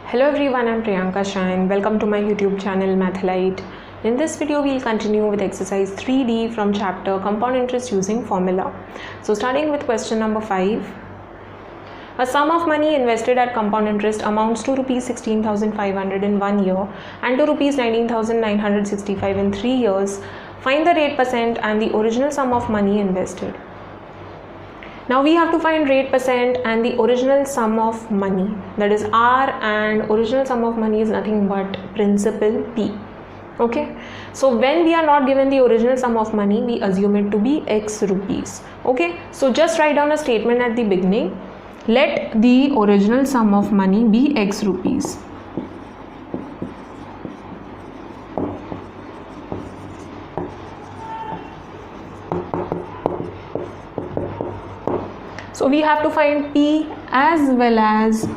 Hello everyone, I'm Priyanka Shah and welcome to my YouTube channel Mathlite. In this video, we'll continue with exercise 3D from chapter Compound Interest Using Formula. So starting with question number 5. A sum of money invested at compound interest amounts to Rs 16,500 in 1 year and to Rs 19,965 in 3 years. Find the rate percent and the original sum of money invested. Now we have to find rate percent and the original sum of money, that is R, and original sum of money is nothing but principal P. Okay, so when we are not given the original sum of money, we assume it to be X rupees. Okay, so just write down a statement at the beginning. Let the original sum of money be X rupees. So we have to find P as well as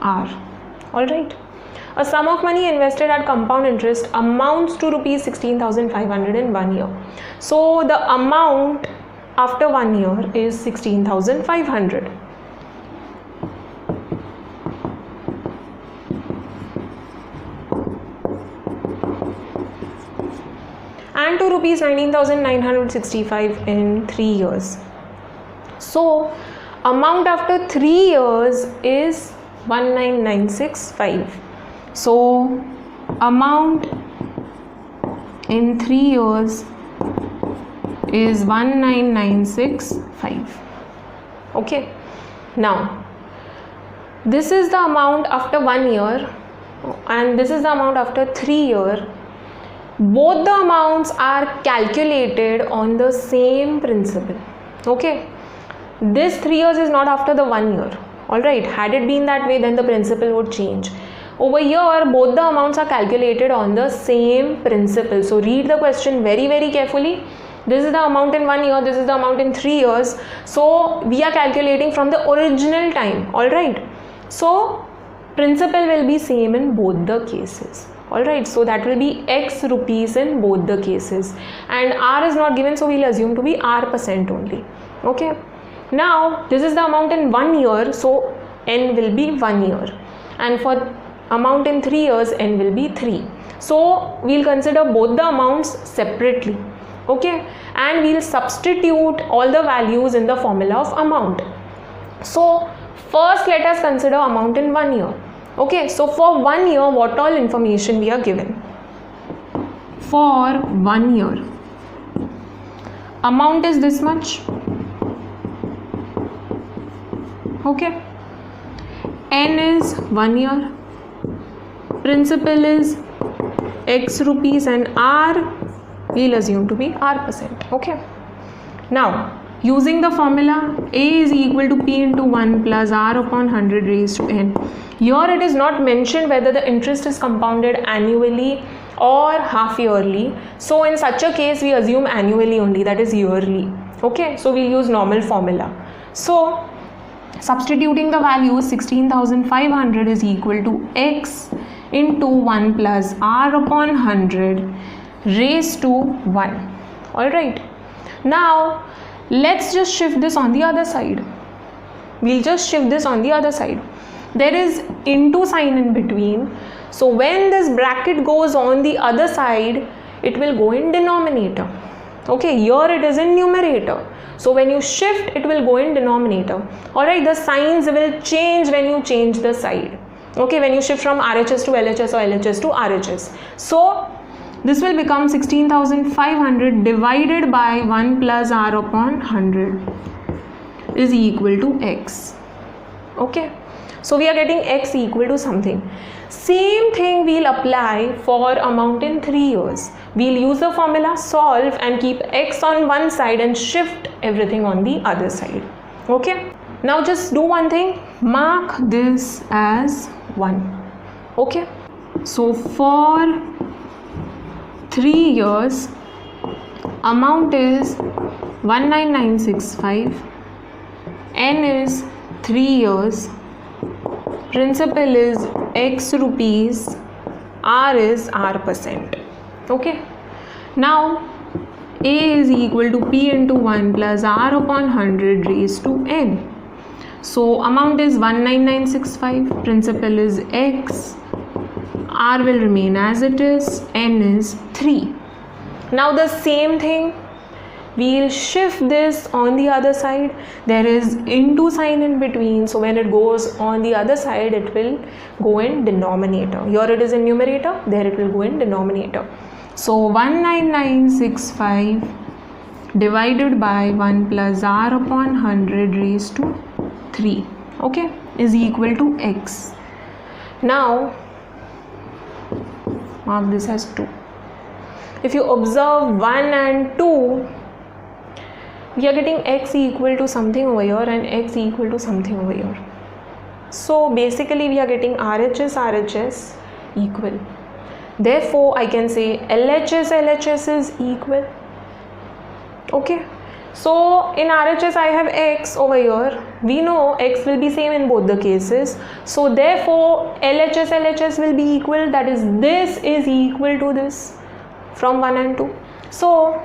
R. Alright. A sum of money invested at compound interest amounts to Rs 16,500 in 1 year. So the amount after 1 year is 16,500. And to Rs 19,965 in 3 years. So amount after 3 years is 19,965. So amount in 3 years is 19,965. Okay. Now this is the amount after 1 year and this is the amount after 3 years. Both the amounts are calculated on the same principle. Okay. This 3 years is not after the 1 year. Alright, had it been that way, then the principle would change. Over here, both the amounts are calculated on the same principle. So read the question very carefully. This is the amount in 1 year, this is the amount in 3 years. So we are calculating from the original time. Alright, so principle will be same in both the cases. Alright, so that will be X rupees in both the cases. And R is not given, so we'll assume to be R percent only. Okay. Now this is the amount in 1 year, so N will be 1 year, and for amount in 3 years N will be 3. So we'll consider both the amounts separately. Okay, and we'll substitute all the values in the formula of amount. So first let us consider amount in 1 year. Okay, so for 1 year, what all information we are given? For 1 year, amount is this much. Okay, N is 1 year, principal is X rupees, and R we'll assume to be R percent. Okay, now using the formula, A is equal to P into 1 plus R upon 100 raised to N. Here it is not mentioned whether the interest is compounded annually or half yearly. So in such a case we assume annually only, that is yearly. Okay, so we'll use normal formula. So substituting the value 16,500 is equal to X into 1 plus R upon 100 raised to 1. Alright. Now let's just shift this on the other side. We'll just shift this on the other side. There is into sign in between. So when this bracket goes on the other side, it will go in denominator. Okay, here it is in numerator. So when you shift, it will go in denominator. Alright, the signs will change when you change the side. Okay, when you shift from RHS to LHS or LHS to RHS. So this will become 16,500 divided by 1 plus R upon 100 is equal to X. Okay, so we are getting X equal to something. Same thing we'll apply for amount in 3 years. We'll use the formula, solve, and keep X on one side and shift everything on the other side. Okay, now just do one thing, mark this as 1. Okay, so for 3 years, amount is 19,965, N is 3 years, principal is X rupees, R is R percent. Okay, now A is equal to P into 1 plus R upon 100 raised to N. So amount is 19965, principal is x, r will remain as it is, n is 3. Now the same thing, we'll shift this on the other side. There is into sign in between, so when it goes on the other side, it will go in denominator. Here it is in numerator, there it will go in denominator. So 19965 divided by 1 plus r upon 100 raised to 3, okay, is equal to x. Now mark this as 2. If you observe 1 and 2, we are getting x equal to something over here and x equal to something over here. So basically we are getting RHS equal. Therefore I can say LHS is equal. Okay, so in RHS I have x over here. We know x will be same in both the cases. So therefore LHS will be equal. That is, this is equal to this from 1 and 2. So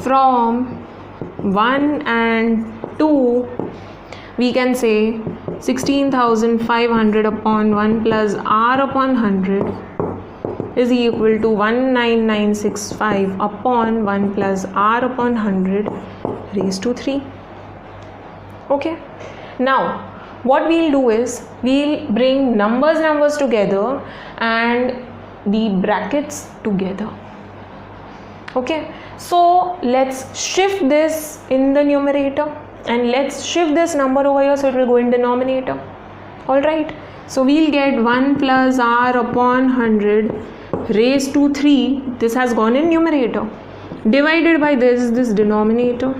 from 1 and 2 we can say 16,500 upon 1 plus r upon 100 is equal to 19965 upon 1 plus r upon 100 raised to 3. Okay, now what we'll do is we'll bring numbers together and the brackets together. Okay, so let's shift this in the numerator and let's shift this number over here so it will go in denominator. Alright, so we'll get 1 plus r upon 100 raised to 3, this has gone in numerator, divided by this denominator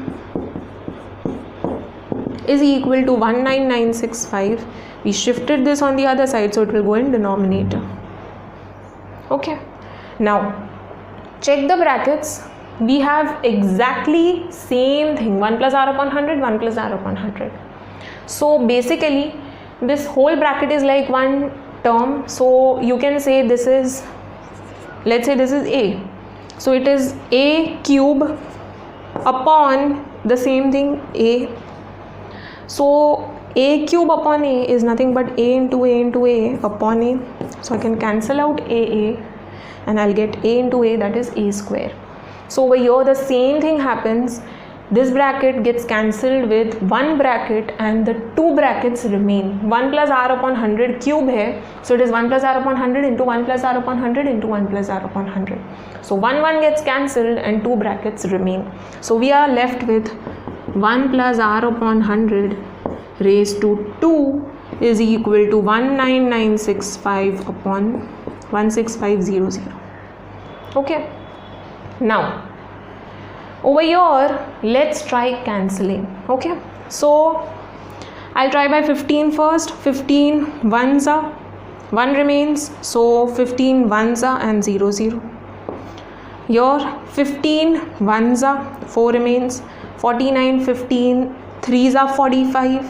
is equal to 19965. We shifted this on the other side so it will go in denominator. Okay, now check the brackets. We have exactly same thing, 1 plus r upon 100, 1 plus r upon 100. So basically this whole bracket is like one term. So you can say this is, let's say this is a. So it is a cube upon the same thing a. So a cube upon a is nothing but a into a into a upon a. So I can cancel out a and I'll get a into a, that is a square. So over here the same thing happens. This bracket gets cancelled with one bracket and the two brackets remain. 1 plus r upon 100 cube hai, so it is 1 plus r upon 100 into 1 plus r upon 100 into 1 plus r upon 100. So 1 gets cancelled and two brackets remain. So we are left with 1 plus r upon 100 raised to 2 is equal to 19965 upon 16500. Okay, now over here let's try cancelling. Okay, so I'll try by 15 first. 15 ones are, 1 remains, so 15 ones are and 0 0. Here 15 ones are, 4 remains, 49 15 3s are 45,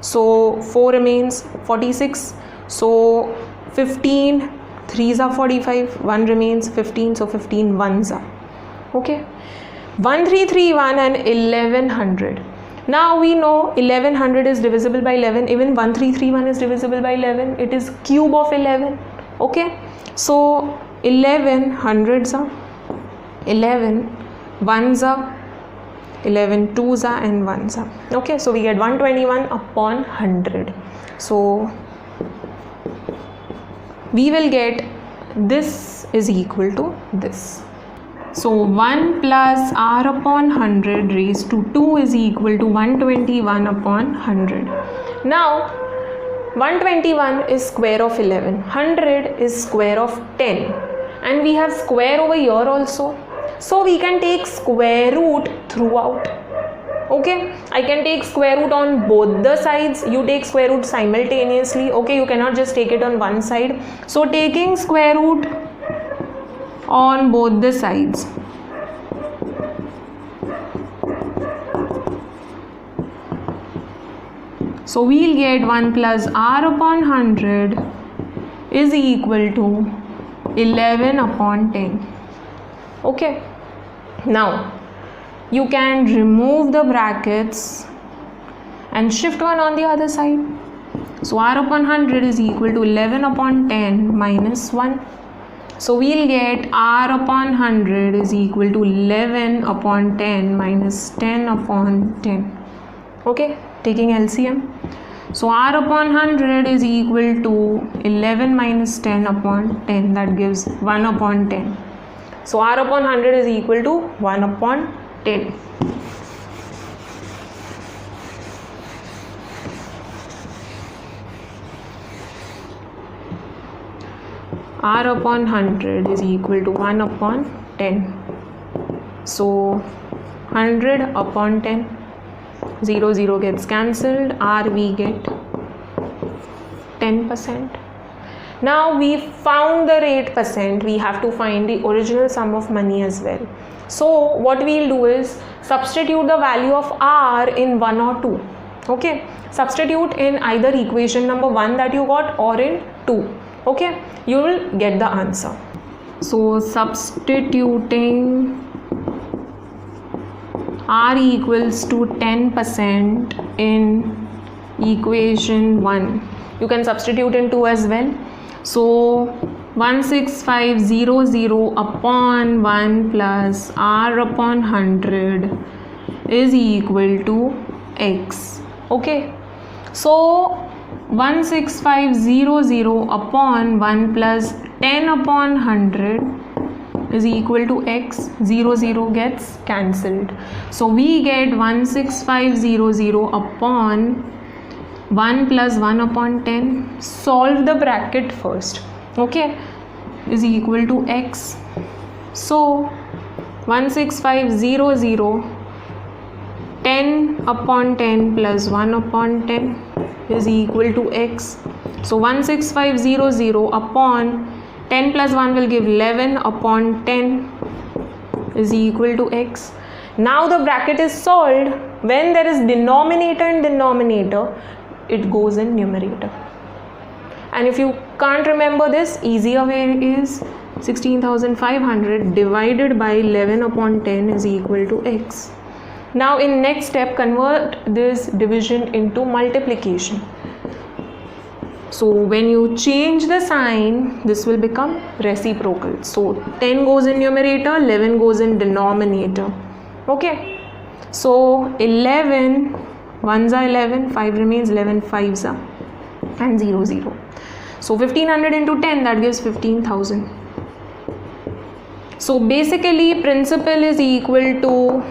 so 4 remains, 46, so 15 3s are 45, 1 remains, 15, so 15 ones are. Okay, 1331 and 1100. Now we know 1100 is divisible by 11, even 1331 is divisible by 11, it is cube of 11. Okay, so 11 hundreds are, 11 ones are, 11 twos are and ones are. Okay, so we get 121 upon 100. So we will get this is equal to this. So 1 plus r upon 100 raised to 2 is equal to 121 upon 100. Now 121 is square of 11, 100 is square of 10, and we have square over here also. So we can take square root throughout. Okay, I can take square root on both the sides. You take square root simultaneously. Okay, you cannot just take it on one side. So taking square root on both the sides. So we'll get 1 plus r upon 100 is equal to 11 upon 10. Okay, now you can remove the brackets and shift 1 on the other side. So r upon 100 is equal to 11 upon 10 minus 1. So we'll get r upon 100 is equal to 11 upon 10 minus 10 upon 10. Okay, taking LCM. So r upon 100 is equal to 11 minus 10 upon 10, that gives 1 upon 10. So r upon 100 is equal to 1 upon 10. R upon 100 is equal to 1 upon 10. So 100 upon 10, 0, 0 gets cancelled, R we get 10%. Now we found the rate percent, we have to find the original sum of money as well. So what we'll do is substitute the value of R in 1 or 2. Okay, substitute in either equation number 1 that you got or in 2. Okay, you will get the answer. So substituting R equals to 10% in equation 1. You can substitute in 2 as well. So 16500 upon 1 plus R upon 100 is equal to X. Okay, so 16500 upon 1 plus 10 upon 100 is equal to X. 0, 0 gets cancelled. So we get 16500 upon 1 plus 1 upon 10. Solve the bracket first. Okay, is equal to X. So 16500 10 upon 10 plus 1 upon 10 is equal to X. So 16500 upon 10 plus 1 will give 11 upon 10 is equal to X. Now the bracket is solved. When there is denominator and denominator, it goes in numerator. And if you can't remember this, easier way is 16,500 divided by 11 upon 10 is equal to X. Now in next step, convert this division into multiplication. So when you change the sign, this will become reciprocal. So 10 goes in numerator, 11 goes in denominator. Okay. So 11, 1s are 11, 5 remains, 11 5s are, and 0, 0. So 1500 into 10, that gives 15,000. So basically principal is equal to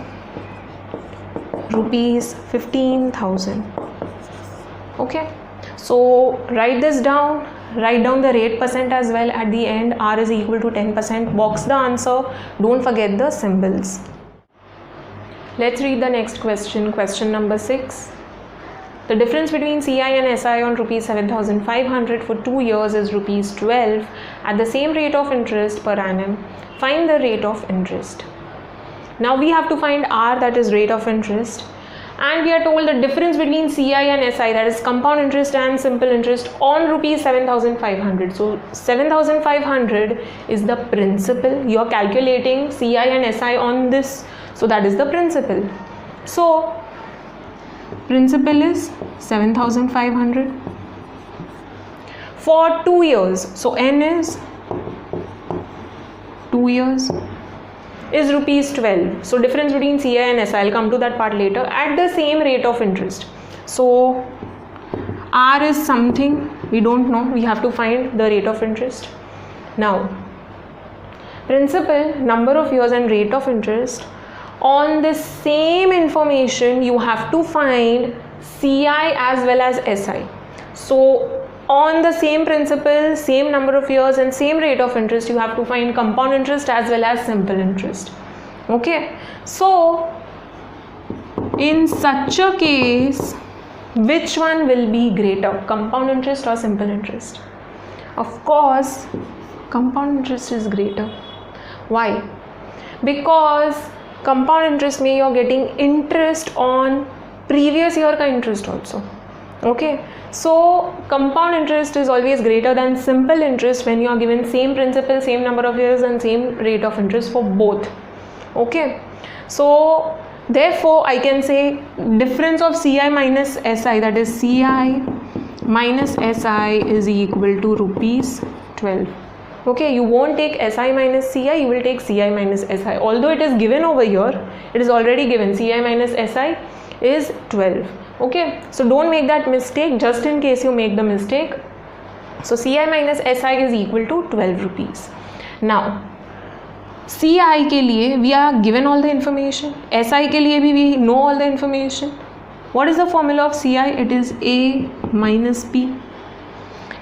rupees 15,000. Okay, so write this down, write down the rate percent as well at the end. R is equal to 10%. Box the answer, don't forget the symbols. Let's read the next question, question number 6. The difference between CI and SI on rupees 7,500 for 2 years is rupees 12 at the same rate of interest per annum. Find the rate of interest. Now we have to find R, that is rate of interest, and we are told the difference between CI and SI, that is compound interest and simple interest, on rupees 7,500. So 7,500 is the principal. You are calculating CI and SI on this, so that is the principal. So principal is 7,500 for 2 years. So N is 2 years, is rupees 12. So difference between CI and SI, I'll come to that part later, at the same rate of interest. So R is something we don't know, we have to find the rate of interest. Now principal, number of years, and rate of interest, on the same information you have to find CI as well as SI. So on the same principal, same number of years and same rate of interest, you have to find compound interest as well as simple interest. Okay, so in such a case, which one will be greater, compound interest or simple interest? Of course, compound interest is greater. Why? Because compound interest means you are getting interest on previous year ka interest also. Okay, so compound interest is always greater than simple interest when you are given same principal, same number of years and same rate of interest for both. Okay, so Therefore I can say difference of CI minus SI, that is CI minus SI is equal to rupees 12. Okay, you won't take SI minus CI, you will take CI minus SI. Although it is given over here, it is already given CI minus SI is 12. Okay, so don't make that mistake, just in case you make the mistake. So CI minus SI is equal to 12 rupees. Now CI के लिए we are given all the information, SI के लिए भी we know all the information. What is the formula of CI? It is A minus P.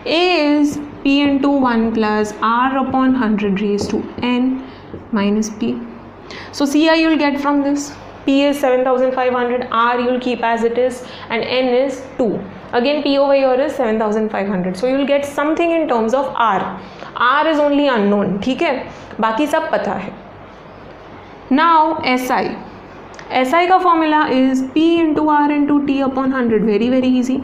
A is P into 1 plus R upon 100 raised to N minus P. So CI you will get from this. P is 7500, R you will keep as it is, and N is 2. Again P over here is 7500. So you will get something in terms of R. R is only unknown, ठीक है, बाकी सब पता है. Now SI. SI का formula is P into R into T upon 100. Very very easy.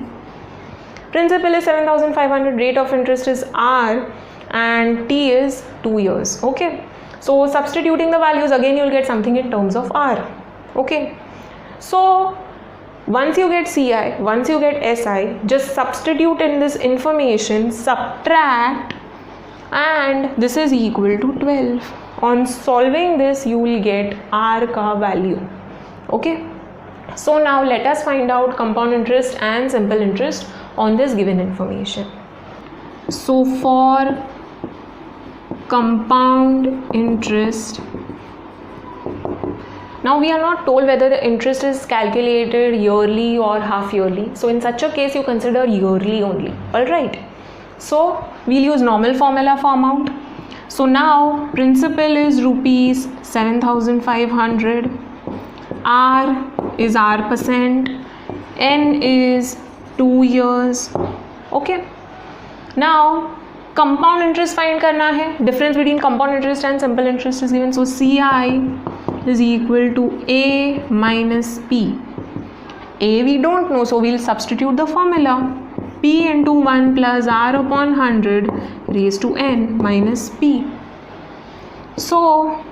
Principal is 7500, rate of interest is R, and T is 2 years. Okay, so substituting the values, again you will get something in terms of R. Okay, so once you get CI, once you get SI, just substitute in this information, subtract, and this is equal to 12. On solving this you will get R ka value. Okay, so now let us find out compound interest and simple interest on this given information. So for compound interest, now we are not told whether the interest is calculated yearly or half yearly. So in such a case you consider yearly only. Alright, so we'll use normal formula for amount. So now principal is rupees 7500, R is R%, N is 2 years. Okay, now compound interest find करना है. Difference between compound interest and simple interest is given. So CI is equal to A minus P. A we don't know, so we'll substitute the formula. P into 1 plus R upon 100 raised to N minus P. So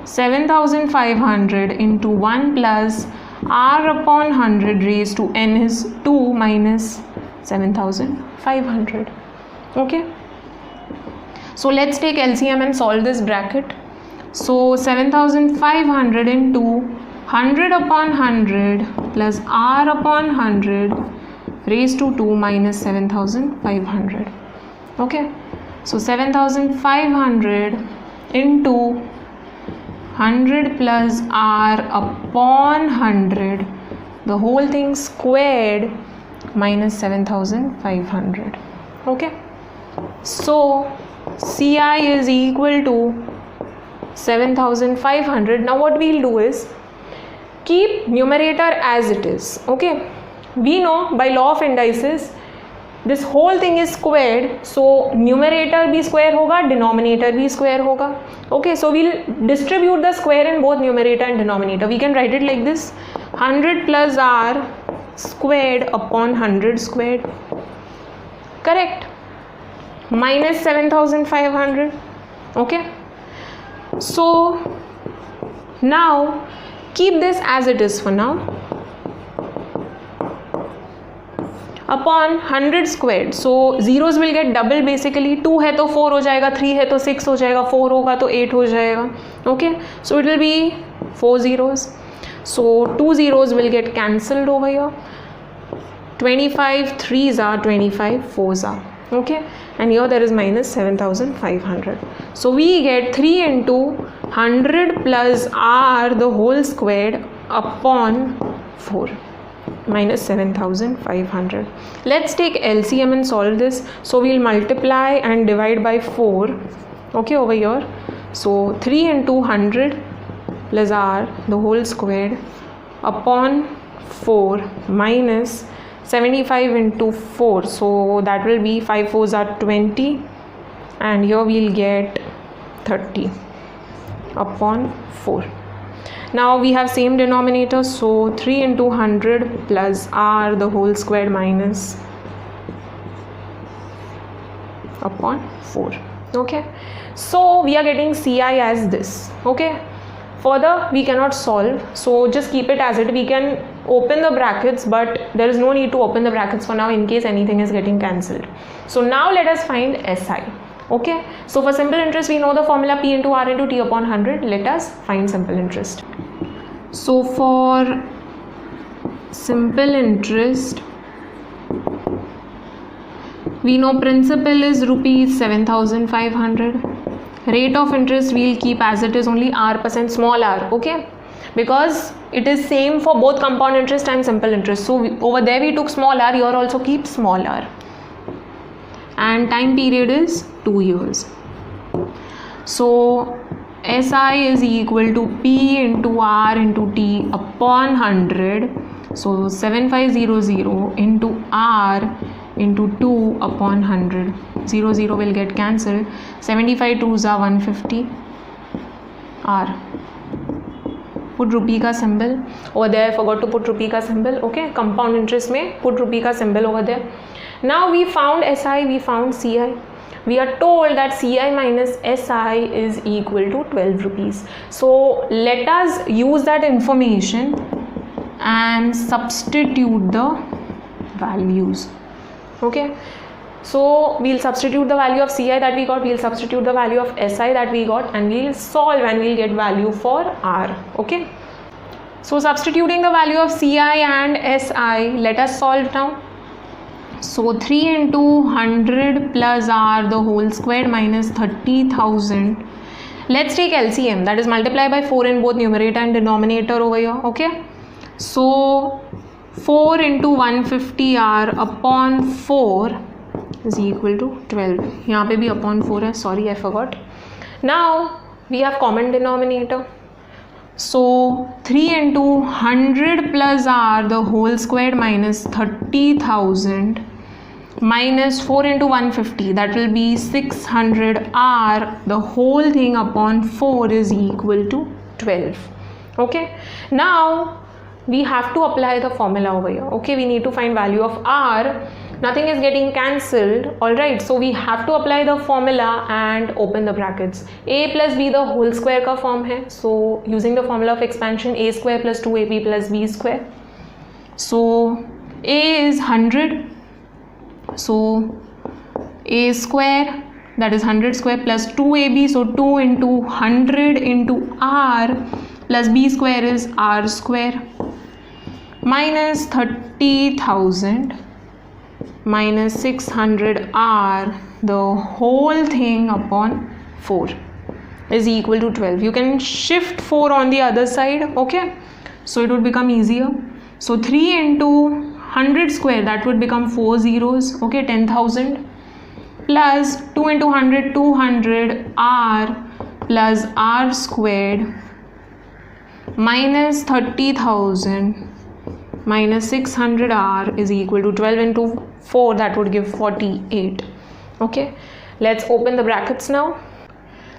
7500 into 1 plus R upon 100 raised to N is 2 minus 7500. Okay, so let's take LCM and solve this bracket. So 7500 into 100 upon 100 plus R upon 100 raised to 2 minus 7500. Okay, so 7500 into 100 plus R upon 100, the whole thing squared, minus 7500. Okay, so CI is equal to 7500. Now what we'll do is keep numerator as it is. Okay, we know by law of indices this whole thing is squared, so numerator भी square होगा, denominator भी square होगा. Okay, so we'll distribute the square in both numerator and denominator. We can write it like this: 100 plus R squared upon 100 squared. Correct? Minus 7500. Okay, so now keep this as it is for now. Upon 100 squared, so zeros will get double basically. 2 है तो 4 हो जाएगा, 3 है तो 6 हो जाएगा, 4 होगा तो 8 हो जाएगा. Okay, so it will be 4 zeros. So 2 zeros will get cancelled over here. 25 3s are 25 4s are. Okay, and here there is minus 7500. So we get 3 into 100 plus R the whole squared upon 4. Minus 7500. Let's take LCM and solve this. So we'll multiply and divide by 4. Okay, over here. So 3 into 100 plus R the whole squared upon 4 minus 75 into 4. So that will be 5 4s are 20, and here we'll get 30 upon 4. Now we have same denominator, so 3 into 100 plus R the whole squared minus upon 4. Okay, so we are getting CI as this. Okay, Further, we cannot solve, so just keep it as it. We can open the brackets, but there is no need to open the brackets for now in case anything is getting cancelled. So now let us find SI. Okay, so for simple interest we know the formula P into R into T upon 100. Let us find simple interest. So for simple interest, we know principal is rupees 7,500. Rate of interest we'll keep as it is, only R%, small r, okay, because it is same for both compound interest and simple interest. So over there we took small r, here also keep small r. And time period is 2 years. So SI is equal to P into R into T upon 100. So 7500 into R into 2 upon 100. 0 0 will get cancelled. 75 2s are 150. R. Put rupee ka symbol over there. I forgot to put rupee ka symbol. Okay, compound interest mein put rupee ka symbol over there. Now we found SI, we found CI. We are told that CI minus SI is equal to 12 rupees. So let us use that information and substitute the values. Okay, so we'll substitute the value of CI that we got, we'll substitute the value of SI that we got, and we'll solve and we'll get value for R. Okay, so substituting the value of CI and SI, let us solve now. So 3 into 100 plus R the whole square minus 30,000. Let's take LCM, that is multiply by 4 in both numerator and denominator over here. Okay, so 4 into 150 R upon 4 is equal to 12. यहाँ पे भी upon 4 है, sorry I forgot. Now we have common denominator. So 3 into 100 plus R the whole square minus 30,000 minus 4 into 150, that will be 600 R the whole thing upon 4 is equal to 12. Okay, now we have to apply the formula over here. Okay, we need to find value of R. Nothing is getting cancelled. Alright, so we have to apply the formula and open the brackets. A plus B the whole square का form है. So using the formula of expansion, A square plus 2AB plus B square. So A is 100. So A square, that is 100 square, plus 2AB. So 2 into 100 into R plus B square is R square, minus 30,000 minus 600 R the whole thing upon 4 is equal to 12. You can shift 4 on the other side. Okay, so it would become easier. So 3 into 100 square, that would become 4 zeros. Okay, 10,000 plus 2 into 100, 200 R plus R squared minus 30,000 minus 600 R is equal to 12 into 4, that would give 48. Okay, let's open the brackets now.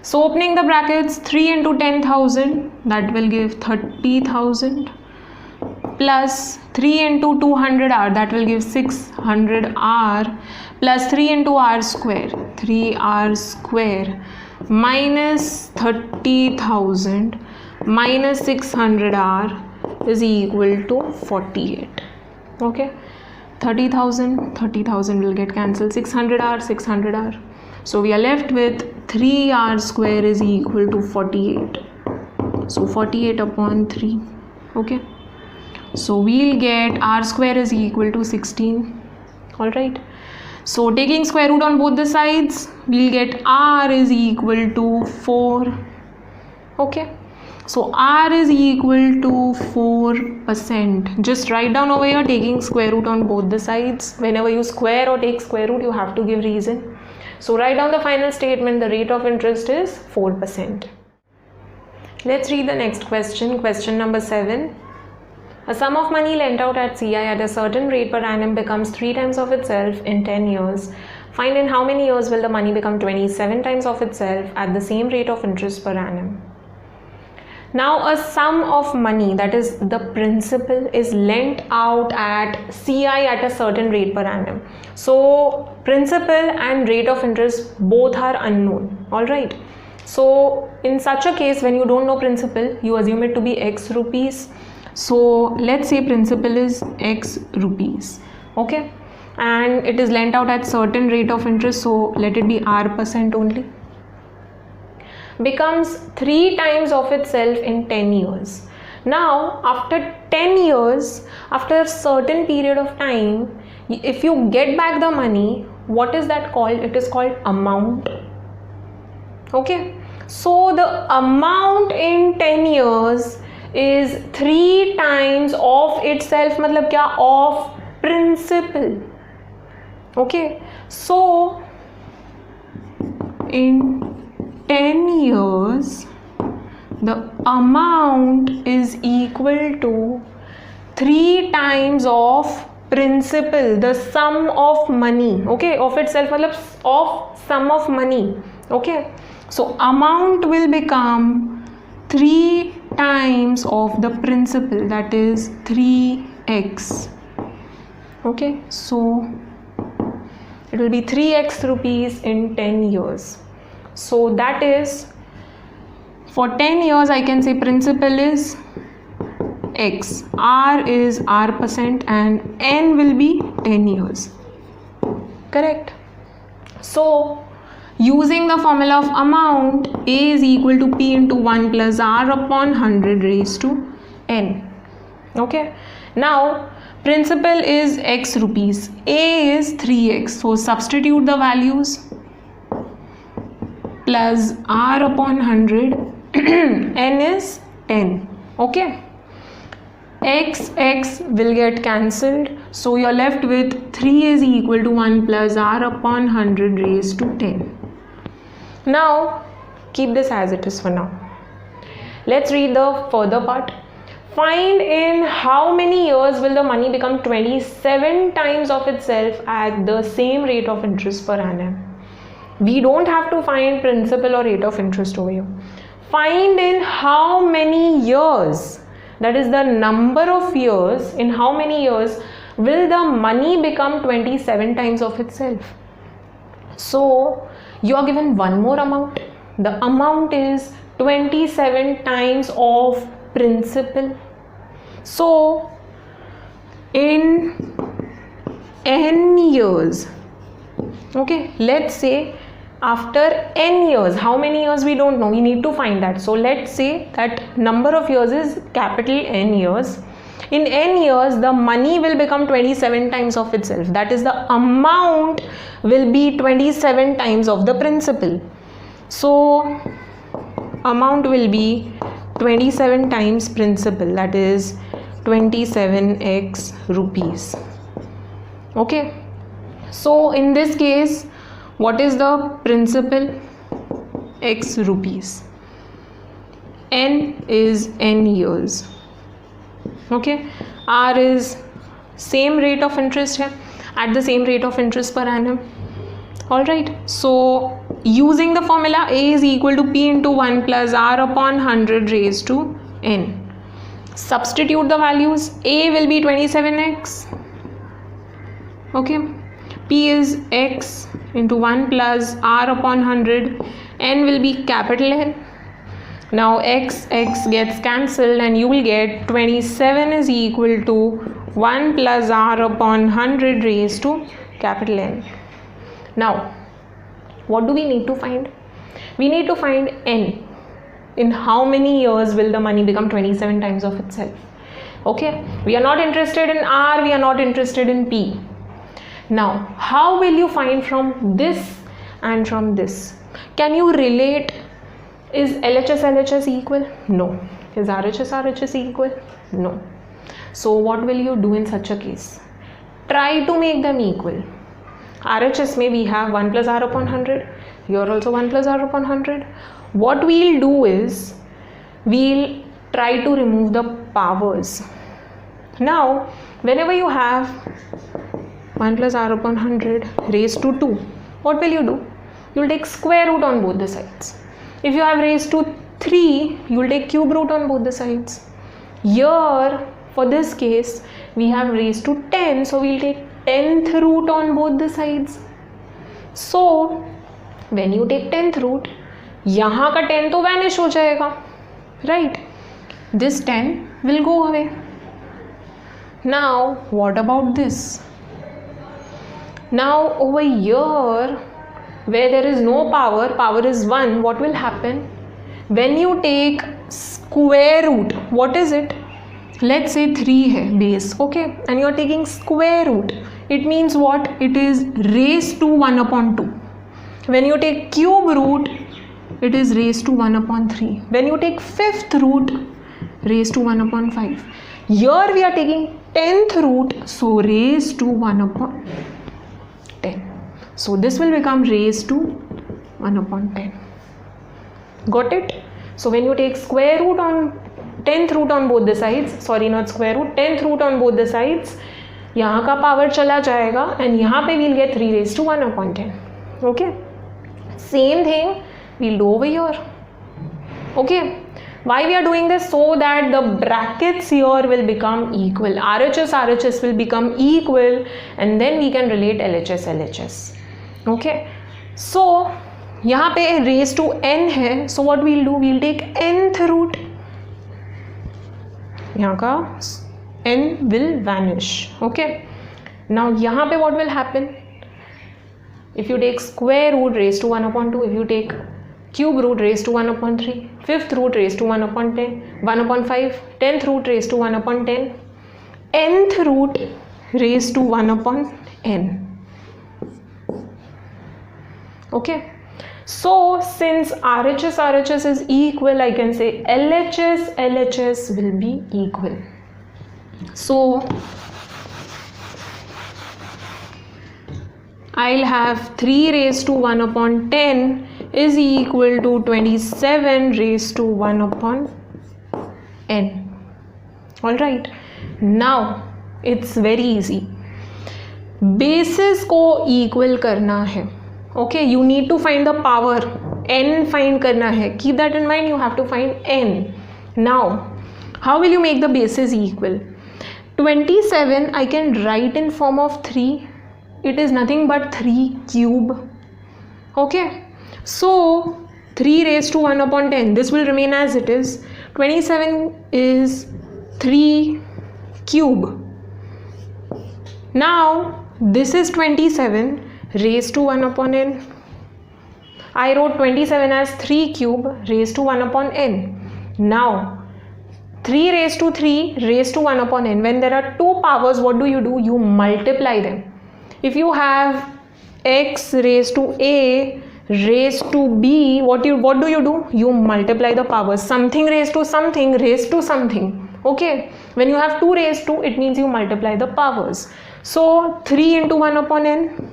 So opening the brackets, 3 into 10,000, that will give 30,000 plus 3 into 200 R, that will give 600 R plus 3 into R square, 3R square minus 30,000 minus 600 R is equal to 48. Okay, 30,000 will get cancelled, 600 R. So we are left with 3R square is equal to 48. So 48 upon 3. Okay, so we'll get R square is equal to 16. Alright, so taking square root on both the sides, we'll get R is equal to 4. Okay, so R is equal to 4%. Just write down over here, taking square root on both the sides. Whenever you square or take square root, you have to give reason. So write down the final statement. The rate of interest is 4%. Let's read the next question. Question number 7. A sum of money lent out at CI at a certain rate per annum becomes 3 times of itself in 10 years. Find in how many years will the money become 27 times of itself at the same rate of interest per annum. Now a sum of money, that is the principal, is lent out at CI at a certain rate per annum. So principal and rate of interest both are unknown. Alright, So in such a case, when you don't know principal, you assume it to be x rupees. So let's say principal is x rupees, okay, and it is lent out at certain rate of interest, so let it be r% only. Becomes 3 times of itself in 10 years. Now after 10 years, after a certain period of time, if you get back the money, what is that called? It is called amount. Okay, so the amount in 10 years is 3 times of itself, मतलब क्या? Of principal. Okay, so in 10 years the amount is equal to 3 times of principal, the sum of money, okay, of itself, मतलब of sum of money. Okay, so amount will become 3 times of the principal, that is 3x. Okay, so it will be 3x rupees in 10 years. So that is, for 10 years I can say principal is x, r is r%, and n will be 10 years. Correct? So using the formula of amount, A is equal to P into 1 plus R upon 100 raised to N. Okay. Now principal is x rupees, A is 3x. So substitute the values, plus R upon 100, N is 10. Okay. X will get cancelled. So you're left with 3 is equal to 1 plus R upon 100 raised to 10. Now keep this as it is for now. Let's read the further part. Find in how many years will the money become 27 times of itself at the same rate of interest per annum. We don't have to find principal or rate of interest over here. Find in how many years, that is the number of years, in how many years will the money become 27 times of itself. So you are given one more amount. The amount is 27 times of principal. So in n years, okay, let's say after n years, how many years we don't know, we need to find that. So let's say that number of years is capital N years. In n years the money will become 27 times of itself, that is the amount will be 27 times of the principal. So amount will be 27 times principal, that is 27x rupees. Okay, so in this case what is the principal? X rupees. N is n years. Okay, R is same rate of interest here, at the same rate of interest per annum. Alright, so using the formula, A is equal to P into 1 plus R upon 100 raised to N. Substitute the values. A will be 27x. Okay, P is x into 1 plus R upon 100. N will be capital N. Now x gets cancelled and you will get 27 is equal to 1 plus R upon 100 raised to capital N. Now what do we need to find? We need to find N. In how many years will the money become 27 times of itself? Okay, we are not interested in R, we are not interested in P. Now how will you find from this and from this? Can you relate? Is LHS equal? No. Is RHS equal? No. So what will you do in such a case? Try to make them equal. RHS may we have 1 plus R upon 100. Here also 1 plus R upon 100. What we'll do is we'll try to remove the powers. Now whenever you have 1 plus R upon 100 raised to 2, what will you do? You'll take square root on both the sides. If you have raised to 3, you will take cube root on both the sides. Here for this case we have raised to 10, so we will take 10th root on both the sides. So when you take 10th root, यहाँ का 10 तो vanish हो जाएगा, right? This 10 will go away. Now what about this? Now over here where there is no power, power is 1, what will happen? When you take square root, what is it? Let's say 3 है base, okay, and you are taking square root, it means what? It is raised to 1 upon 2. When you take cube root, it is raised to 1 upon 3. When you take fifth root, raised to 1 upon 5. Here we are taking 10th root, so raised to 1 upon 10. So this will become raised to 1 upon 10. Got it? So when you take square root on 10th root on both the sides, sorry not square root, 10th root on both the sides, यहाँ का power चला जाएगा and यहाँ पे we'll get 3 raised to 1 upon 10. Okay? Same thing we'll do over here. Okay? Why we are doing this? So that the brackets here will become equal. RHS will become equal and then we can relate LHS. Okay, so यहाँ पे raised to n है, so what we'll do? We'll take nth root. यहाँ का n will vanish. Okay, now यहाँ पे what will happen? If you take square root raised to 1 upon 2, if you take cube root raised to 1 upon 3, fifth root raised to 1 upon 10, 1 upon 5, 10th root raised to 1 upon 10, nth root raised to 1 upon n. Okay, so since RHS is equal, I can say LHS will be equal. So I'll have 3 raised to 1 upon 10 is equal to 27 raised to 1 upon n. Alright, now it's very easy. Bases को equal करना है. Okay, you need to find the power. N find करना है. Keep that in mind. You have to find n. Now, how will you make the bases equal? 27 I can write in form of 3. It is nothing but 3 cube. Okay, so 3 raised to 1 upon 10. This will remain as it is. 27 is 3 cube. Now this is 27 raised to 1 upon n. I wrote 27 as 3 cube raised to 1 upon n. Now 3 raised to 3 raised to 1 upon n. When there are two powers, what do? You multiply them. If you have x raised to a raised to b, what do? You multiply the powers. Something raised to something raised to something. Okay, when you have 2 raised to, it means you multiply the powers. So 3 into 1 upon n.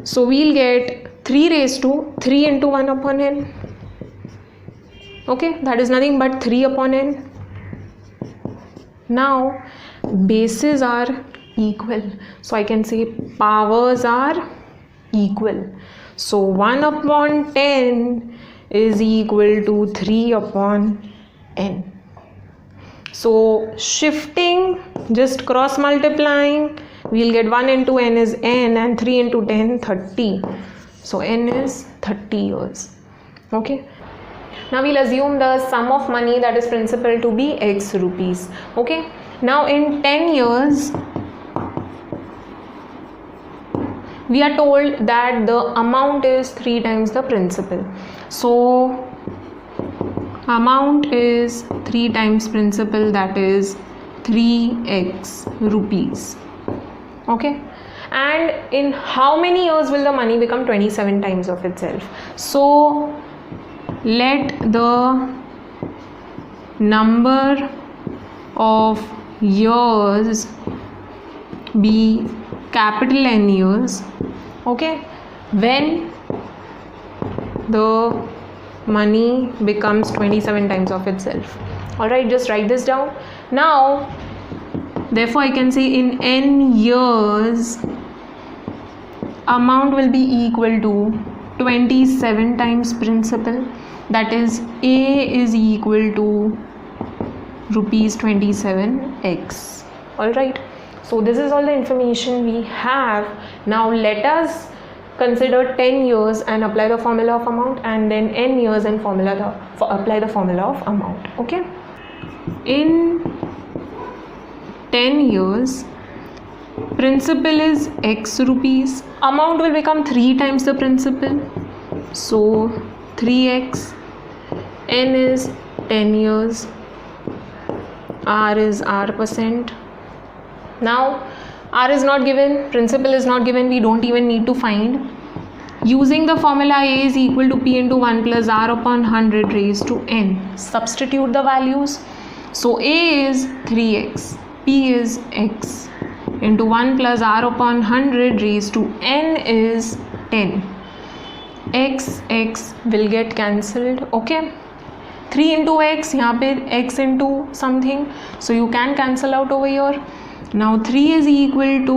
So we'll get 3 raised to 3 into 1 upon n. Okay, that is nothing but 3 upon n. Now bases are equal, so I can say powers are equal. So 1 upon 10 is equal to 3 upon n. So shifting, just cross multiplying, we'll get 1 into n is n and 3 into 10 30. So n is 30 years. Okay, now we'll assume the sum of money, that is principal, to be x rupees. Okay, now in 10 years we are told that the amount is 3 times the principal. So amount is 3 times principal, that is 3x rupees. Okay, and in how many years will the money become 27 times of itself? So let the number of years be capital N years. Okay, when the money becomes 27 times of itself. Alright, just write this down. Now therefore I can say in n years amount will be equal to 27 times principal, that is A is equal to rupees 27x. Alright, so this is all the information we have. Now let us consider 10 years and apply the formula of amount, and then n years and apply the formula of amount. Okay, in 10 years principal is x rupees, amount will become 3 times the principal, so 3x, n is 10 years, r is r%. Now r is not given, principal is not given, we don't even need to find. Using the formula a is equal to p into 1 plus r upon 100 raised to n, substitute the values. So a is 3x, p is x, into 1 plus r upon 100 raised to n is 10. x will get cancelled. Okay, 3 into x, यहाँ पे x into something, so you can cancel out over here. Now 3 is equal to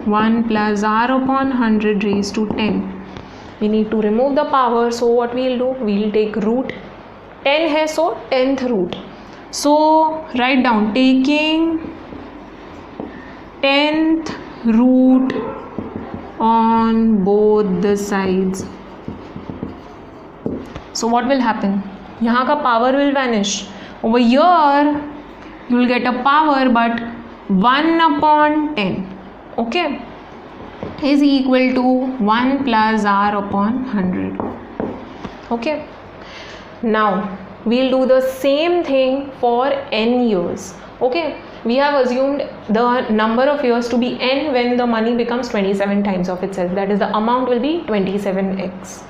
1 plus r upon 100 raised to 10. We need to remove the power, so what we'll do, we'll take root. 10 है, so 10th root. So write down, taking 10th root on both the sides. So what will happen? यहाँ का power will vanish. Over here you will get a power, but 1 upon 10, okay, is equal to 1 plus r upon 100. Okay, now we'll do the same thing for n years. Okay, we have assumed the number of years to be n when the money becomes 27 times of itself, that is the amount will be 27x.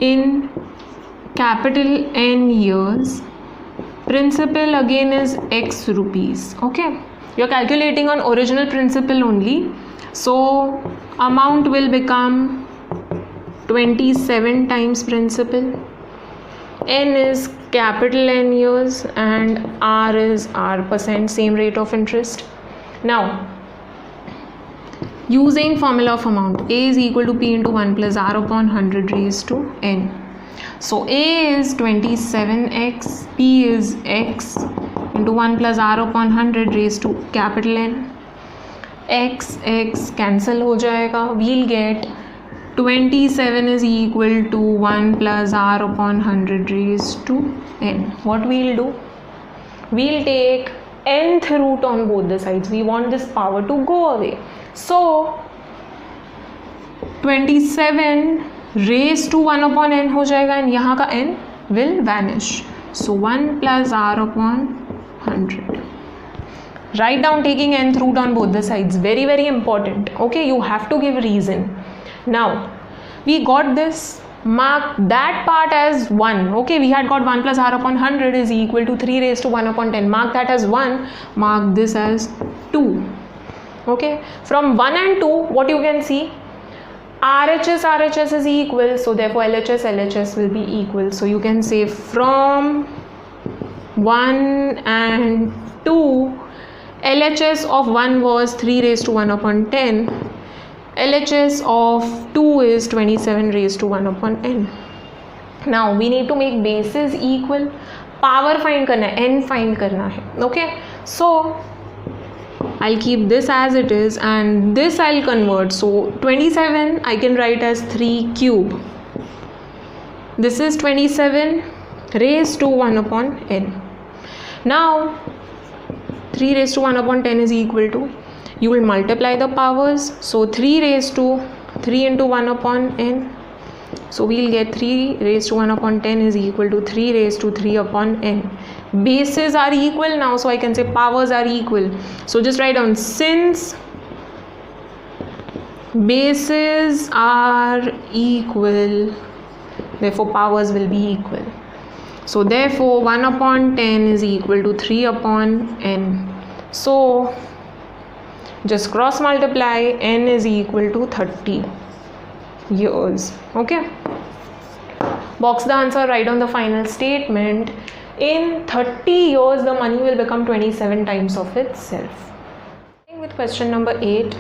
In capital N years, principal again is x rupees. Okay, you are calculating on original principal only, so amount will become 27 times principal. N is capital N years and r is r%, same rate of interest. Now using formula of amount, a is equal to p into 1 plus r upon 100 raised to n. So a is 27x, p is x, into 1 plus r upon 100 raised to capital N. x cancel हो जाएगा, we'll get 27 is equal to 1 plus r upon 100 raised to n. What we'll do, we'll take nth root on both the sides. We want this power to go away, so 27 raised to 1 upon n हो जाएगा, and यहाँ का n will vanish, so 1 plus r upon 100. Write down taking nth root on both the sides, very very important. Okay, you have to give reason. Now we got this, mark that part as 1. Okay, we had got 1 plus r upon 100 is equal to 3 raised to 1 upon 10. Mark that as 1, mark this as 2. Okay, from 1 and 2 what you can see, RHS is equal, so therefore LHS will be equal. So you can say from 1 and 2, LHS of 1 was 3 raised to 1 upon 10, LHS of 2 is 27 raised to 1 upon n. Now we need to make bases equal, power find करना है, n find करना है. Okay, so I'll keep this as it is and this I'll convert. So 27 I can write as 3 cube. This is 27 raised to 1 upon n. Now 3 raised to 1 upon 10 is equal to, you will multiply the powers, so 3 raised to 3 into 1 upon n, so we'll get 3 raised to 1 upon 10 is equal to 3 raised to 3 upon n. Bases are equal now, so I can say powers are equal. So just write down, since bases are equal, therefore powers will be equal. So therefore 1 upon 10 is equal to 3 upon n. So just cross multiply, n is equal to 30 years. Okay, box the answer, write on the final statement. In 30 years the money will become 27 times of itself. With question number 8,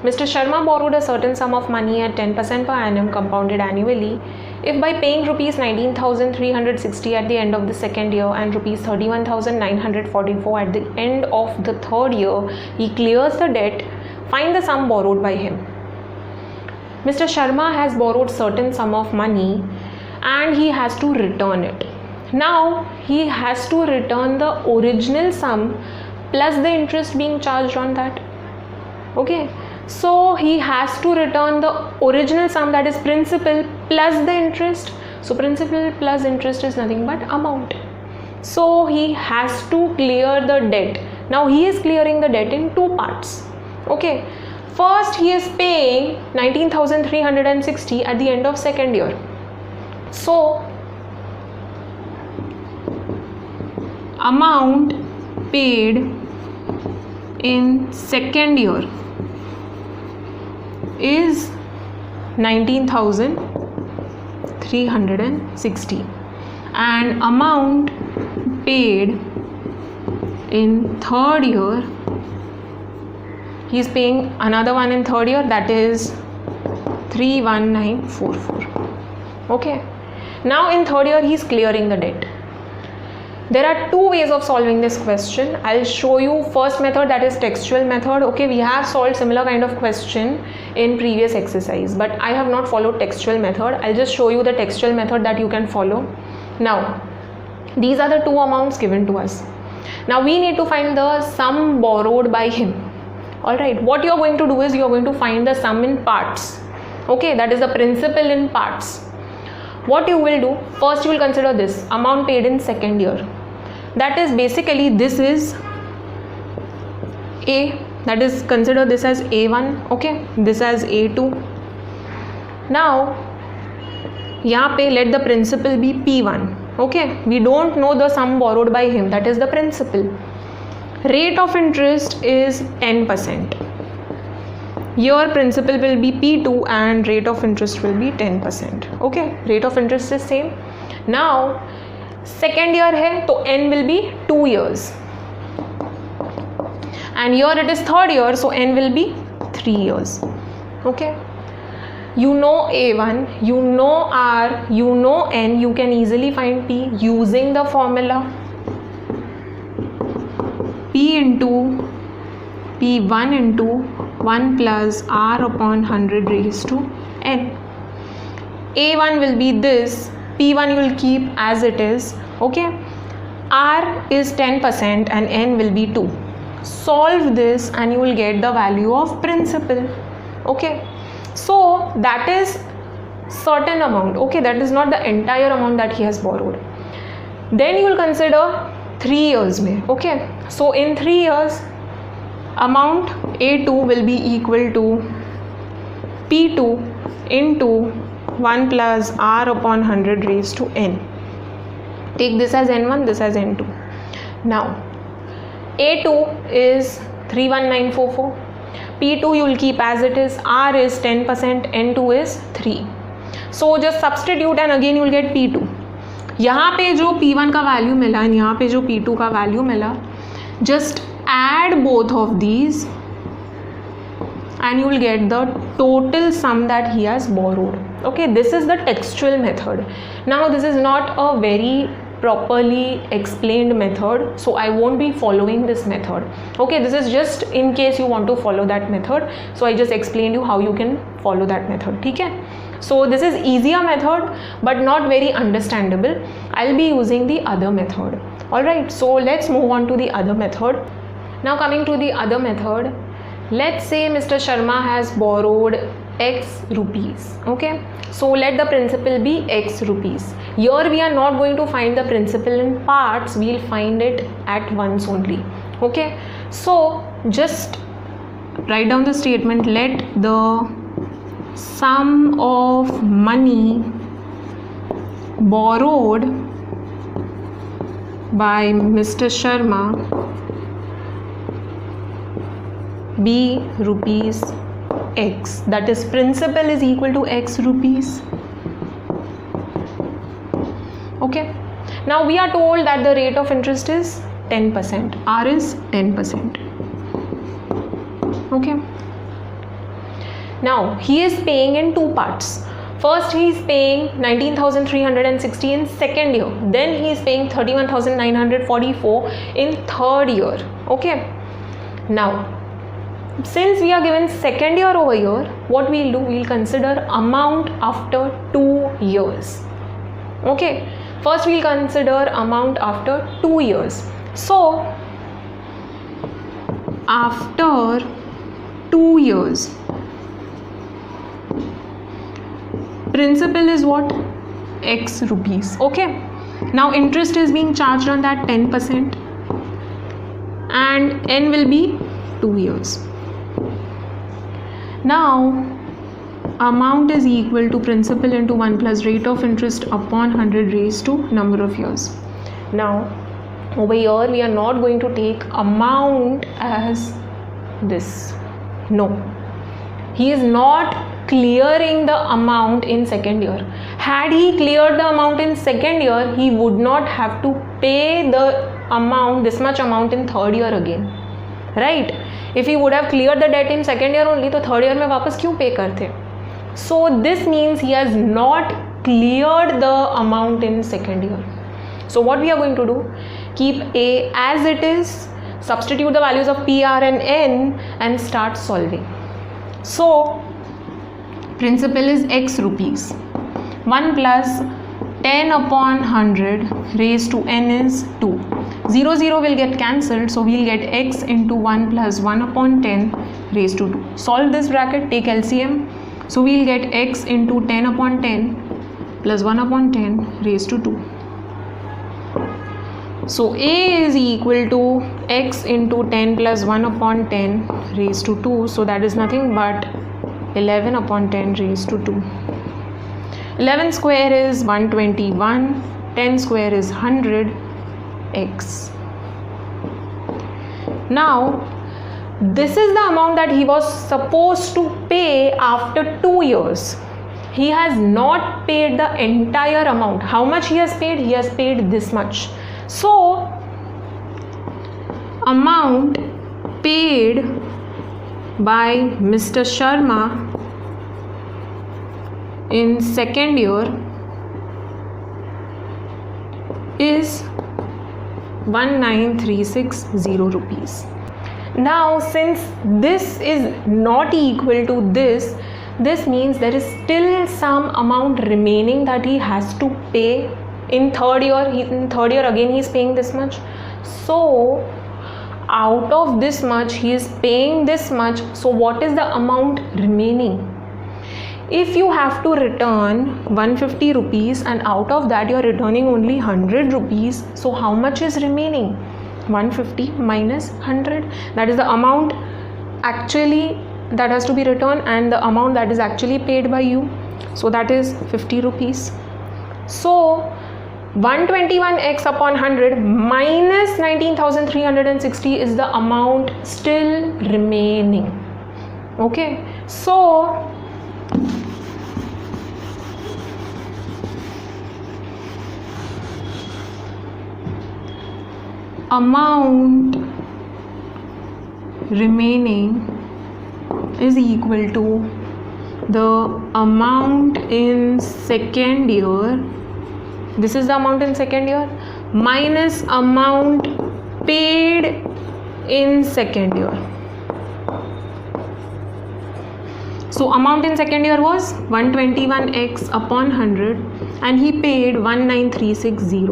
Mr. Sharma borrowed a certain sum of money at 10% per annum compounded annually. If by paying rupees 19,360 at the end of the second year and rupees 31,944 at the end of the third year, he clears the debt, find the sum borrowed by him. Mr. Sharma has borrowed certain sum of money and he has to return it. Now he has to return the original sum plus the interest being charged on that. Okay, so he has to return the original sum, that is principal, plus the interest. So principal plus interest is nothing but amount. So he has to clear the debt. Now he is clearing the debt in two parts. Okay, first he is paying 19,360 at the end of second year. So amount paid in second year is 19,360 and amount paid in third year, he is paying another one in third year, that is 31944. Okay, now in third year he is clearing the debt. There are two ways of solving this question. I'll show you first method, that is textual method. Okay, we have solved similar kind of question in previous exercise, but I have not followed textual method. I'll just show you the textual method that you can follow. Now these are the two amounts given to us. Now we need to find the sum borrowed by him. All right, what you are going to do is you are going to find the sum in parts. Okay, that is the principal in parts. What you will do, first you will consider this amount paid in second year, that is basically this is A, that is consider this as A1. Okay, this as A2. Now यहाँ पे let the principal be P1. Okay, we don't know the sum borrowed by him, that is the principal. Rate of interest is 10%. Your principal will be P2 and rate of interest will be 10%. Okay, rate of interest is same. Now second year है तो n will be 2 years and here it is third year, so n will be 3 years. Okay, you know A1, you know R, you know n, you can easily find P using the formula P into P1 into 1 plus R upon 100 raised to n. A1 will be this, P1 you will keep as it is. Okay, R is 10% and n will be 2. Solve this and you will get the value of principal. Okay, so that is certain amount. Okay, that is not the entire amount that he has borrowed. Then you will consider 3 years में. Okay, so in 3 years amount A2 will be equal to P2 into 1 plus R upon 100 raised to n. Take this as n1, this as n2. Now A2 is 31944, P2 you will keep as it is, R is 10%, n2 is 3. So just substitute and again you will get P2. यहाँ पे जो P1 का value मिला और यहाँ पे जो P2 का वैल्यू मिला, just add both of these and you will get the total sum that he has borrowed. Okay, this is the textual method. Now this is not a very properly explained method, so I won't be following this method. Okay, this is just in case you want to follow that method, so I just explained you how you can follow that method. ठीक है, so this is easier method but not very understandable. I'll be using the other method. Alright, so let's move on to the other method. Now coming to the other method, let's say Mr. Sharma has borrowed X rupees. Okay, so let the principal be X rupees. Here we are not going to find the principal in parts, we will find it at once only. Okay, so just write down the statement, let the sum of money borrowed by Mr. Sharma be rupees X, that is principal is equal to X rupees. Okay, now we are told that the rate of interest is 10%, R is 10%. Okay, now he is paying in two parts. First he is paying 19,360 in second year, then he is paying 31,944 in third year. Okay, now since we are given second year over here, what we'll do, we'll consider amount after 2 years. Okay, first we'll consider amount after 2 years. So after 2 years, principal is what? X rupees. Okay, now interest is being charged on that 10% and n will be 2 years. Now amount is equal to principal into 1 plus rate of interest upon 100 raised to number of years. Now over here we are not going to take amount as this. No, he is not clearing the amount in second year. Had he cleared the amount in second year, he would not have to pay the amount, this much amount in third year again, right? If he would have cleared the debt in second year only, तो third year में वापस क्यों pay करते? So this means he has not cleared the amount in second year. So what we are going to do, keep A as it is, substitute the values of P, R and N and start solving. So principal is X rupees. 1 plus 10 upon 100 raised to n is 2. 0, 0 will get cancelled, so we'll get x into 1 plus 1 upon 10 raised to 2. Solve this bracket, take LCM. So we'll get x into 10 upon 10 plus 1 upon 10 raised to 2. So A is equal to x into 10 plus 1 upon 10 raised to 2. So that is nothing but 11 upon 10 raised to 2. 11 square is 121, 10 square is 100, x. Now this is the amount that he was supposed to pay after 2 years. He has not paid the entire amount. How much he has paid? He has paid this much. So amount paid by Mr. Sharma in second year is 19360 rupees. Now since this is not equal to this means there is still some amount remaining that he has to pay in third year. In third year again he is paying this much. So out of this much he is paying this much. So what is the amount remaining? If you have to return 150 rupees and out of that you are returning only 100 rupees, so how much is remaining? 150 minus 100, that is the amount actually that has to be returned and the amount that is actually paid by you. So that is 50 rupees. So 121x upon 100 minus 19,360 is the amount still remaining. Okay, so amount remaining is equal to the amount in second year, this is the amount in second year, minus amount paid in second year. So amount in second year was 121x upon 100 and he paid 19360.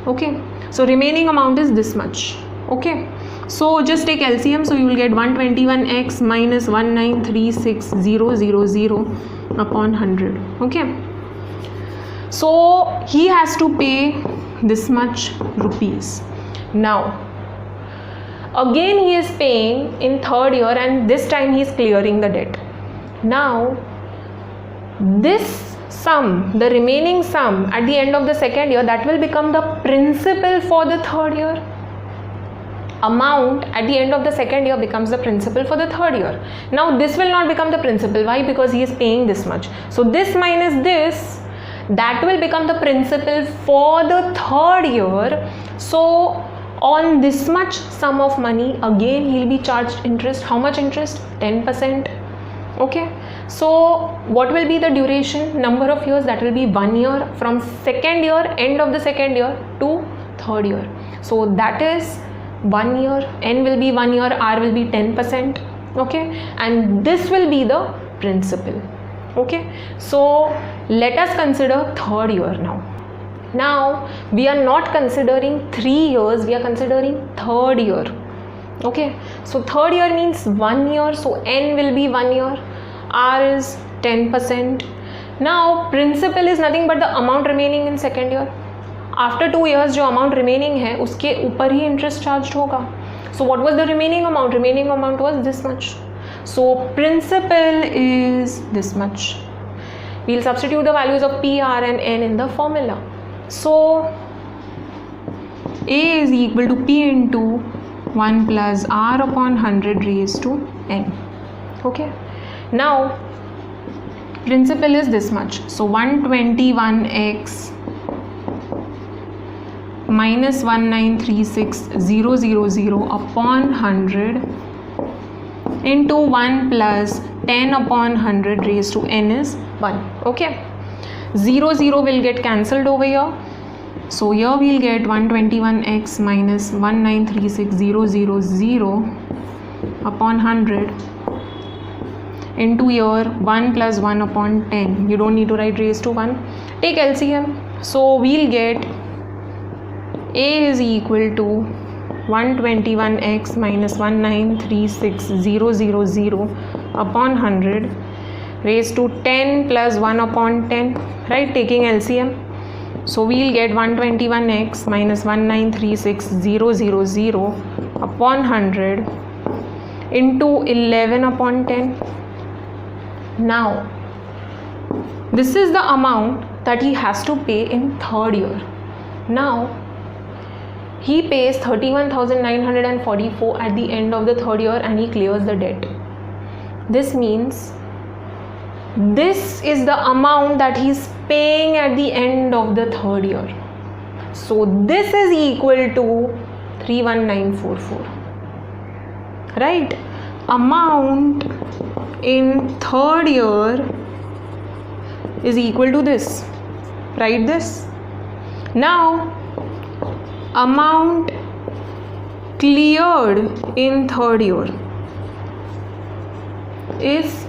Okay, so remaining amount is this much. Okay, so just take LCM, so you will get 121x minus 1936000 upon 100. Okay, so he has to pay this much rupees. Now again he is paying in third year and this time he is clearing the debt. Now this sum, the remaining sum at the end of the second year, that will become the principal for the third year. Amount at the end of the second year becomes the principal for the third year. Now this will not become the principal. Why? Because he is paying this much. So this minus this, that will become the principal for the third year. So on this much sum of money, again he will be charged interest. How much interest? 10%. Okay, so what will be the duration, number of years? That will be 1 year from second year, end of the second year to third year. So that is 1 year, n will be 1 year, r will be 10%. Okay, and this will be the principal. Okay, so let us consider third year now. Now we are not considering 3 years, we are considering third year. Okay, so third year means 1 year, so n will be 1 year, r is 10%. Now principal is nothing but the amount remaining in second year. After 2 years जो amount remaining है उसके ऊपर ही interest charged होगा. So what was the remaining amount? Remaining amount was this much. So principal is this much. We'll substitute the values of P, R and N in the formula. So A is equal to P into 1 plus R upon 100 raised to N. Okay. Now principal is this much. So 121x minus 1936000 upon 100 into 1 plus 10 upon 100 raised to n is 1. Okay, 0 0 will get cancelled over here, so here we'll get 121x minus 1936000 upon 100 into here 1 plus 1 upon 10. You don't need to write raised to 1. Take LCM, so we'll get A is equal to 121x minus 1936000 upon 100 raised to 10 plus 1 upon 10, right, taking LCM. So we'll get 121x minus 1936000 upon 100 into 11 upon 10. Now this is the amount that he has to pay in third year. Now he pays 31,944 at the end of the third year and he clears the debt. This means this is the amount that he is paying at the end of the third year. So this is equal to 31944. Right? Amount in third year is equal to this. Write this. Now amount cleared in third year is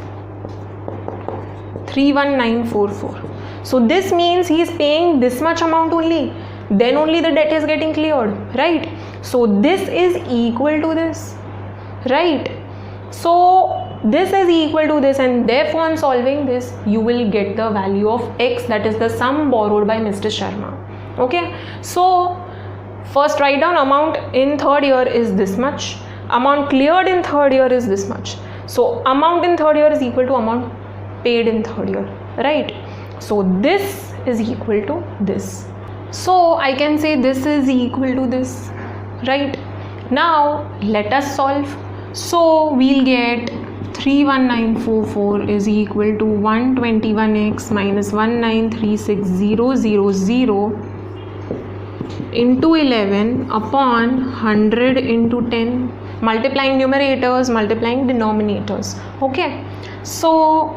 31944. So this means he is paying this much amount only, then only the debt is getting cleared, right? So this is equal to this, right? So this is equal to this, and therefore on solving this you will get the value of x, that is the sum borrowed by Mr. Sharma. Okay, so first write down amount in third year is this much, amount cleared in third year is this much. So amount in third year is equal to amount paid in third year, right? So this is equal to this. So I can say this is equal to this, right? Now let us solve. So we'll get 31944 is equal to 121x minus 1936000 into 11 upon 100 into 10, multiplying numerators, multiplying denominators. Okay, so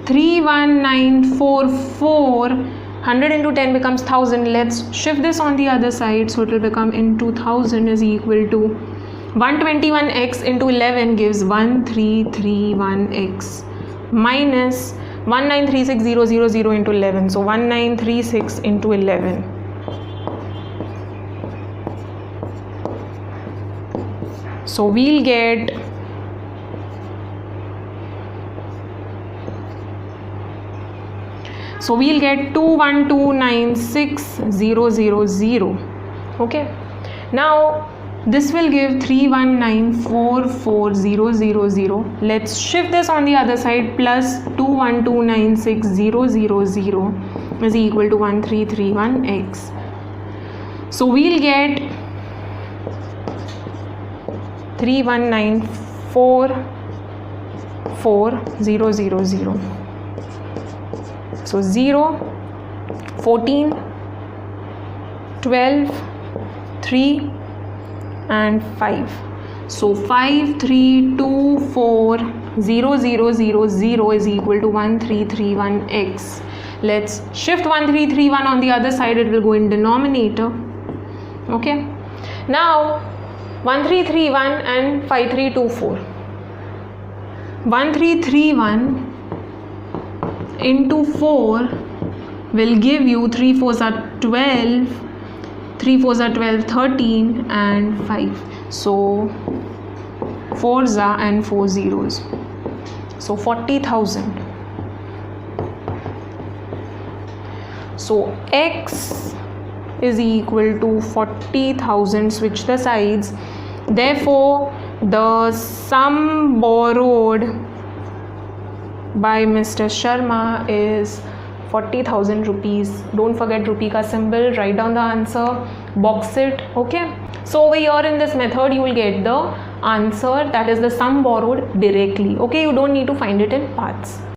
31944, 100 into 10 becomes 1000. Let's shift this on the other side, so it will become into 1000 is equal to 121x into 11 gives 1331x minus 1936000 into 11, so 1936 into 11. So we'll get 21296,000. Okay, now this will give 319,440,000. Let's shift this on the other side, plus 21296,000 is equal to 1331x. So we'll get 319,440,000. So 0, 14, 12, 3 and 5. So 5324,000 is equal to 1331x. Let's shift 1331 on the other side, it will go in denominator. Okay, now 1331 and 5324. 1331 into 4 will give you 3 4s are 12, 3 4s are 12, 13 and 5. So 4s are and 4 zeros. So 40,000. So X is equal to 40,000. Switch the sides. Therefore, the sum borrowed by Mr. Sharma is 40,000 rupees. Don't forget rupee ka symbol. Write down the answer. Box it. Okay. So over here in this method, you will get the answer, that is the sum borrowed directly. Okay. You don't need to find it in parts.